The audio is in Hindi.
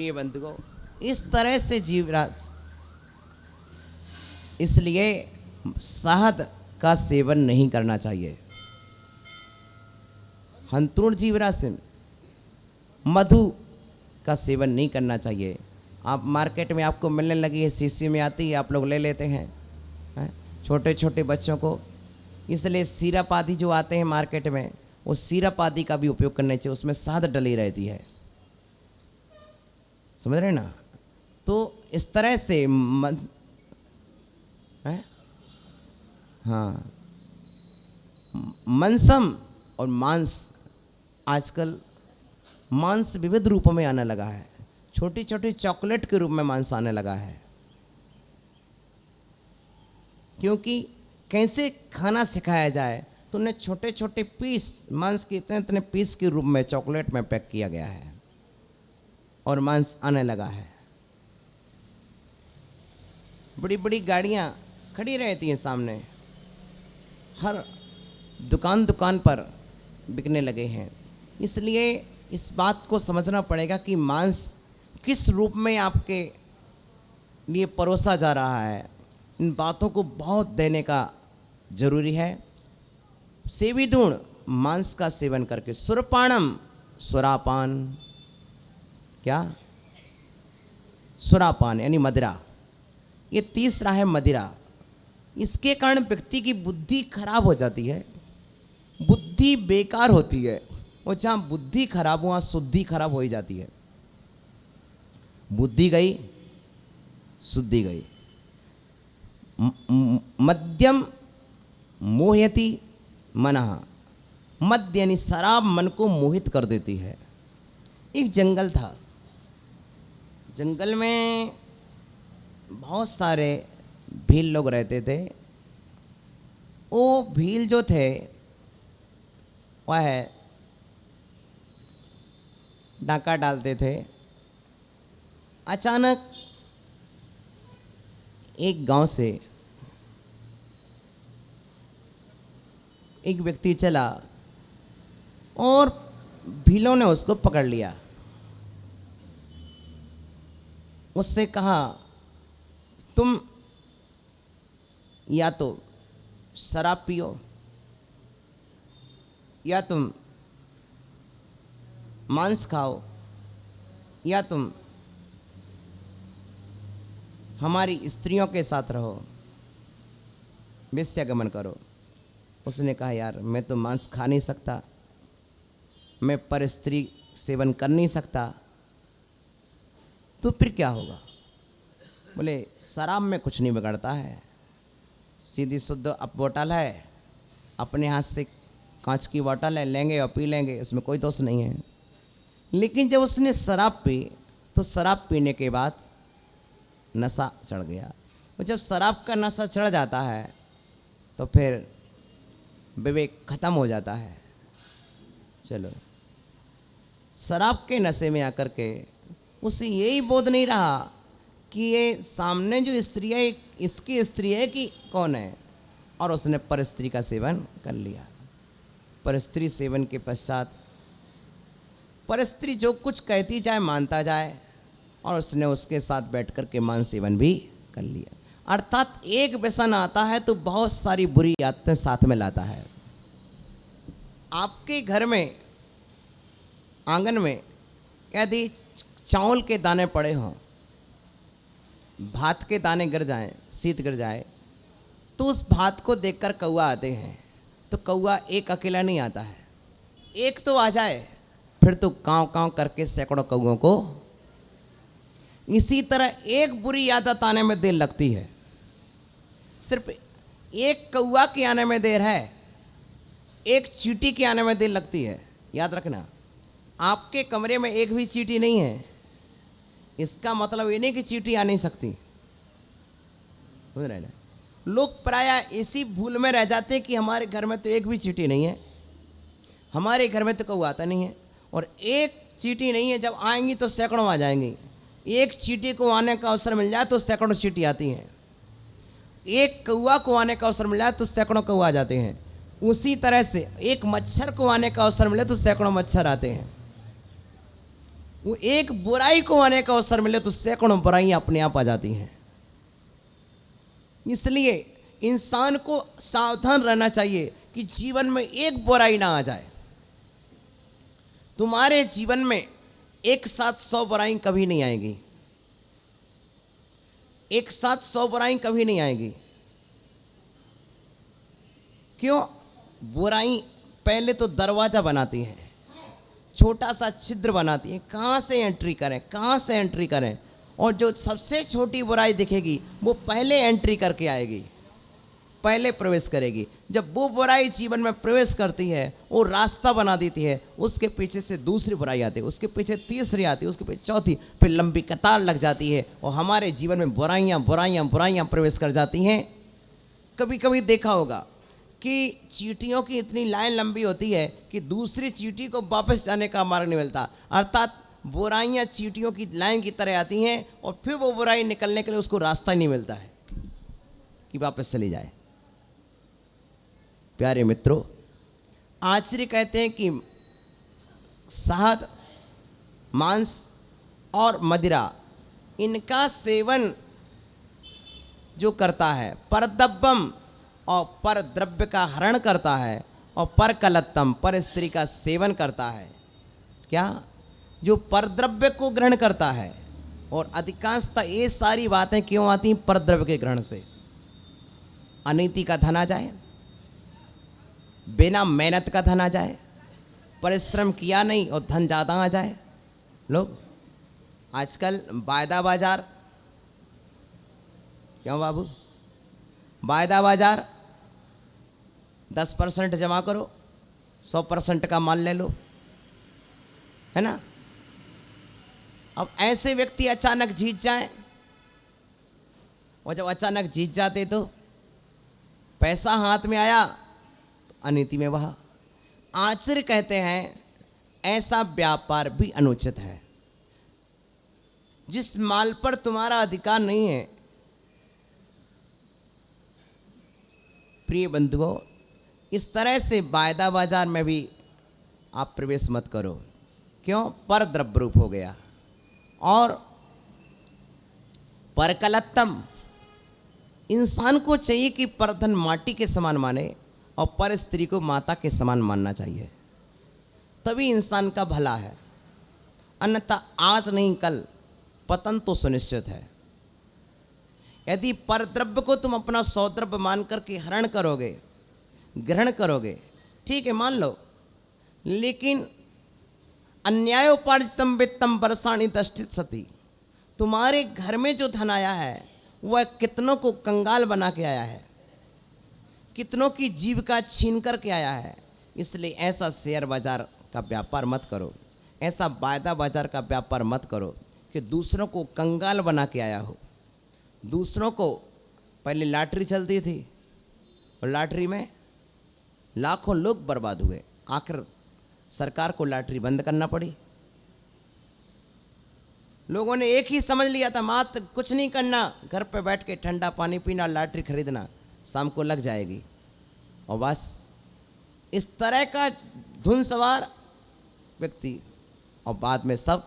मानिए बंधुओं, इस तरह से जीवराज, इसलिए शहद का सेवन नहीं करना चाहिए। हंतुड़ जीवराज से मधु का सेवन नहीं करना चाहिए। आप मार्केट में आपको मिलने लगी है, शीशी में आती है, आप लोग ले लेते हैं, छोटे छोटे बच्चों को। इसलिए सिरप आदि जो आते हैं मार्केट में, वो सिरप आदि का भी उपयोग करना चाहिए, उसमें शहद डली रहती है, समझ रहे ना। तो इस तरह से हाँ, मांसम और मांस, आजकल मांस विविध रूपों में आने लगा है। छोटी छोटी चॉकलेट के रूप में मांस आने लगा है, क्योंकि कैसे खाना सिखाया जाए तो उन्हें छोटे छोटे पीस मांस के इतने इतने पीस के रूप में चॉकलेट में पैक किया गया है और मांस आने लगा है। बड़ी बड़ी गाड़ियां खड़ी रहती हैं सामने, हर दुकान दुकान पर बिकने लगे हैं। इसलिए इस बात को समझना पड़ेगा कि मांस किस रूप में आपके लिए परोसा जा रहा है। इन बातों को बहुत देने का जरूरी है। सेविदूण मांस का सेवन करके, सुरपाणम सुरापान, क्या सुरापान यानी मदिरा, ये तीसरा है मदिरा। इसके कारण व्यक्ति की बुद्धि खराब हो जाती है, बुद्धि बेकार होती है, और जहाँ बुद्धि खराब हो वहाँ शुद्धि खराब हो ही जाती है। बुद्धि गई, शुद्धि गई। मद्यम मोहयति मनः, मद्य यानी शराब मन को मोहित कर देती है। एक जंगल था, जंगल में बहुत सारे भील लोग रहते थे। वो भील जो थे वह डाका डालते थे। अचानक एक गांव से एक व्यक्ति चला और भीलों ने उसको पकड़ लिया। उससे कहा, तुम या तो शराब पियो या तुम मांस खाओ या तुम हमारी स्त्रियों के साथ रहो, वेश्यागमन करो। उसने कहा, यार मैं तो मांस खा नहीं सकता, मैं पर स्त्री सेवन कर नहीं सकता, तो फिर क्या होगा? बोले, शराब में कुछ नहीं बिगड़ता है, सीधी शुद्ध अप बोतल है, अपने हाथ से कांच की बोतल है, लेंगे और पी लेंगे, उसमें कोई दोष नहीं है। लेकिन जब उसने शराब पी तो शराब पीने के बाद नशा चढ़ गया, और जब शराब का नशा चढ़ जाता है तो फिर विवेक खत्म हो जाता है। चलो, शराब के नशे में आकर के उसे यही बोध नहीं रहा कि ये सामने जो स्त्री है इसकी स्त्री है कि कौन है, और उसने पर स्त्री का सेवन कर लिया। पर स्त्री सेवन के पश्चात पर स्त्री जो कुछ कहती जाए मानता जाए, और उसने उसके साथ बैठ कर के मांस सेवन भी कर लिया। अर्थात एक व्यसन आता है तो बहुत सारी बुरी आदतें साथ में लाता है। आपके घर में आंगन में यदि चावल के दाने पड़े हों, भात के दाने गिर जाएं, शीत गिर जाए, तो उस भात को देखकर कौवा आते हैं। तो कौवा एक अकेला नहीं आता है, एक तो आ जाए फिर तो कांव कांव करके सैकड़ों कौवों को। इसी तरह एक बुरी आदत आने में देर लगती है, सिर्फ एक कौवा के आने में देर है, एक चींटी के आने में देर लगती है। याद रखना, आपके कमरे में एक भी चींटी नहीं है, इसका मतलब ये नहीं कि चींटी आ नहीं सकती। समझ रहे ना? लोग प्राय इसी भूल में रह जाते हैं कि हमारे घर में तो एक भी चींटी नहीं है, हमारे घर में तो कौवा आता नहीं है। और एक चींटी नहीं है, जब आएंगी तो सैकड़ों आ जाएंगी। एक चींटी को आने का अवसर मिल जाए तो सैकड़ों चींटी आती हैं, एक कौवा को आने का अवसर मिल जाए तो सैकड़ों कौवा आ जाते हैं। उसी तरह से एक मच्छर को आने का अवसर मिले तो सैकड़ों मच्छर आते हैं। वो एक बुराई को आने का अवसर मिले तो सैकड़ों बुराइयां अपने आप आ जाती हैं। इसलिए इंसान को सावधान रहना चाहिए कि जीवन में एक बुराई ना आ जाए। तुम्हारे जीवन में एक साथ 100 बुराई कभी नहीं आएगी, एक साथ 100 बुराई कभी नहीं आएगी। क्यों? बुराई पहले तो दरवाजा बनाती है, छोटा सा छिद्र बनाती है, कहाँ से एंट्री करें, कहाँ से एंट्री करें। और जो सबसे छोटी बुराई दिखेगी वो पहले एंट्री करके आएगी, पहले प्रवेश करेगी। जब वो बुराई जीवन में प्रवेश करती है, वो रास्ता बना देती है, उसके पीछे से दूसरी बुराई आती है, उसके पीछे तीसरी आती है, उसके पीछे चौथी, फिर लंबी कतार लग जाती है और हमारे जीवन में बुराइयां बुराइयां बुराइयां प्रवेश कर जाती हैं। कभी कभी देखा होगा कि चींटियों की इतनी लाइन लंबी होती है कि दूसरी चींटी को वापस जाने का मार्ग नहीं मिलता। अर्थात बुराइयां चींटियों की लाइन की तरह आती हैं और फिर वो बुराई निकलने के लिए उसको रास्ता ही नहीं मिलता है कि वापस चली जाए। प्यारे मित्रों, आचार्य कहते हैं कि शहद, मांस और मदिरा, इनका सेवन जो करता है परद्रव्यम और पर द्रव्य का हरण करता है और पर कलत्तम, पर स्त्री का सेवन करता है। क्या? जो परद्रव्य को ग्रहण करता है। और अधिकांशतः ये सारी बातें क्यों आती हैं? परद्रव्य के ग्रहण से। अनीति का धन आ जाए, बिना मेहनत का धन आ जाए, परिश्रम किया नहीं और धन ज़्यादा आ जाए। लोग आजकल वायदा बाजार, क्यों बाबू? वायदा बाजार, 10% जमा करो, 100% का माल ले लो, है ना। अब ऐसे व्यक्ति अचानक जीत जाएं, और जब अचानक जीत जाते तो पैसा हाथ में आया तो अनीति में बहा। आचार्य कहते हैं ऐसा व्यापार भी अनुचित है। जिस माल पर तुम्हारा अधिकार नहीं है, प्रिय बंधुओं, इस तरह से वायदा बाजार में भी आप प्रवेश मत करो। क्यों? पर द्रव्य रूप हो गया। और परकलत्तम, इंसान को चाहिए कि परधन माटी के समान माने और पर स्त्री को माता के समान मानना चाहिए, तभी इंसान का भला है। अन्यथा आज नहीं कल पतन तो सुनिश्चित है। यदि परद्रव्य को तुम अपना सौद्रव्य मान करके हरण करोगे, ग्रहण करोगे, ठीक है मान लो, लेकिन अन्यायोपार्जितम वित्तम वर्षाणि दष्टित सती, तुम्हारे घर में जो धन आया है वह कितनों को कंगाल बना के आया है, कितनों की जीविका छीन करके आया है। इसलिए ऐसा शेयर बाजार का व्यापार मत करो, ऐसा वायदा बाजार का व्यापार मत करो कि दूसरों को कंगाल बना के आया हो। दूसरों को, पहले लॉटरी चलती थी और लॉटरी में लाखों लोग बर्बाद हुए, आखिर सरकार को लॉटरी बंद करना पड़ी। लोगों ने एक ही समझ लिया था, मात्र कुछ नहीं करना, घर पे बैठ के ठंडा पानी पीना, लॉटरी खरीदना, शाम को लग जाएगी। और बस इस तरह का धुन सवार व्यक्ति, और बाद में सब